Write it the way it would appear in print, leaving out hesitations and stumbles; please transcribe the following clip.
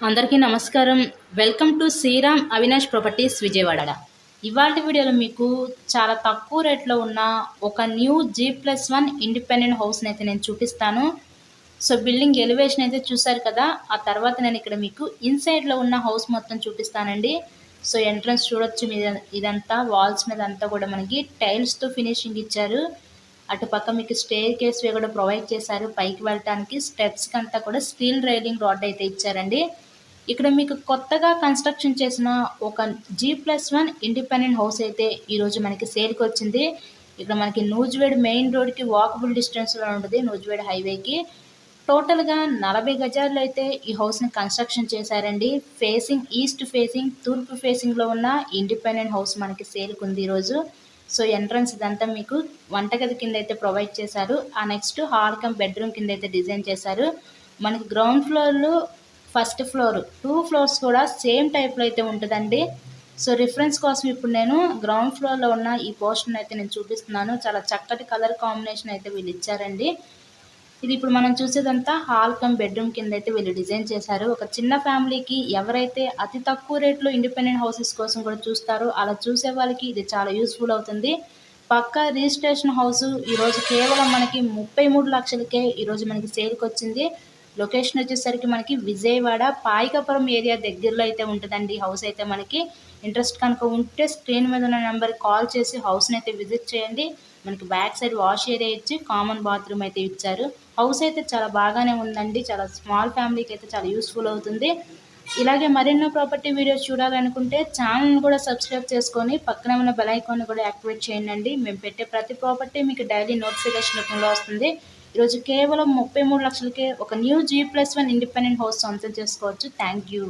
అందరికీ నమస్కారం. Welcome to Sriram Avinash properties Vijayawada. ఇవాల్టి వీడియోలో మీకు చాలా తక్కువ రేట్లో ఉన్న ఒక న్యూ G+1 ఇండిపెండెంట్ హౌస్ని అయితే నేను చూపిస్తాను. సో బిల్డింగ్ ఎలివేషన్ అయితే చూసారు కదా. ఆ తర్వాత నేను ఇక్కడ మీకు ఇన్సైడ్లో ఉన్న హౌస్ మొత్తం చూపిస్తానండి. సో ఎంట్రన్స్ చూడొచ్చు, మీద ఇదంతా వాల్స్ మీద అంతా కూడా మనకి టైల్స్తో ఫినిషింగ్ ఇచ్చారు. అటుపక్క మీకు స్టేర్ కేస్వే కూడా ప్రొవైడ్ చేశారు. పైకి వెళ్ళటానికి స్టెప్స్కి అంతా కూడా స్టీల్ రైలింగ్ రాడ్ అయితే ఇచ్చారండి. ఇక్కడ మీకు కొత్తగా కన్స్ట్రక్షన్ చేసిన ఒక G+1 ఇండిపెండెంట్ హౌస్ అయితే ఈరోజు మనకి సేల్కి వచ్చింది. ఇక్కడ మనకి నూజివేడ్ మెయిన్ రోడ్కి వాకబుల్ డిస్టెన్స్లో ఉంటుంది, నూజివేడ్ హైవేకి. టోటల్గా 40 గజాల్లో అయితే ఈ హౌస్ని కన్స్ట్రక్షన్ చేశారండి. ఫేసింగ్ ఈస్ట్ ఫేసింగ్, తూర్పు ఫేసింగ్లో ఉన్న ఇండిపెండెంట్ హౌస్ మనకి సేల్కి ఉంది ఈరోజు. సో ఎంట్రన్స్ ఇదంతా మీకు వంటగది కింద అయితే ప్రొవైడ్ చేశారు. ఆ నెక్స్ట్ హాల్ కమ్ బెడ్రూమ్ కింద అయితే డిజైన్ చేశారు. మనకి గ్రౌండ్ ఫ్లోర్లో ఫస్ట్ ఫ్లోర్ 2 ఫ్లోర్స్ కూడా సేమ్ టైప్లో అయితే ఉంటుందండి. సో రిఫరెన్స్ కోసం ఇప్పుడు నేను గ్రౌండ్ ఫ్లోర్లో ఉన్న ఈ పోర్షన్ అయితే నేను చూపిస్తున్నాను. చాలా చక్కటి కలర్ కాంబినేషన్ అయితే వీళ్ళు ఇచ్చారండి. ఇది ఇప్పుడు మనం చూసేదంతా హాల్ కమ్ బెడ్రూమ్ కింద అయితే వీళ్ళు డిజైన్ చేశారు. ఒక చిన్న ఫ్యామిలీకి ఎవరైతే అతి తక్కువ రేట్లో ఇండిపెండెంట్ హౌసెస్ కోసం కూడా చూస్తారో అలా చూసే వాళ్ళకి ఇది చాలా యూస్ఫుల్ అవుతుంది. పక్కా రిజిస్ట్రేషన్ హౌస్ ఈరోజు కేవలం మనకి 33 లక్షలకే ఈరోజు మనకి సేల్కి వచ్చింది. లొకేషన్ వచ్చేసరికి మనకి విజయవాడ పాయికపురం ఏరియా దగ్గరలో అయితే ఉంటుందండి. హౌస్ అయితే మనకి ఇంట్రెస్ట్ కనుక ఉంటే స్క్రీన్ మీద ఉన్న నెంబర్కి కాల్ చేసి హౌస్ని అయితే విజిట్ చేయండి. మనకి బ్యాక్ సైడ్ వాష్ ఏరియా ఇచ్చి కామన్ బాత్రూమ్ అయితే ఇచ్చారు. హౌస్ అయితే చాలా బాగానే ఉందండి. చాలా స్మాల్ ఫ్యామిలీకి అయితే చాలా యూస్ఫుల్ అవుతుంది. ఇలాగే మరెన్నో ప్రాపర్టీ వీడియోస్ చూడాలనుకుంటే ఛానల్ని కూడా సబ్స్క్రైబ్ చేసుకొని పక్కనే ఉన్న బెల్ ఐకాన్ని కూడా యాక్టివేట్ చేయండి. మేము పెట్టే ప్రతి ప్రాపర్టీ మీకు డైలీ నోటిఫికేషన్ రూపంలో వస్తుంది. ఈరోజు కేవలం 33 లక్షలకే ఒక న్యూ G+1 ఇండిపెండెంట్ హౌస్ సొంతం చేసుకోవచ్చు. Thank you.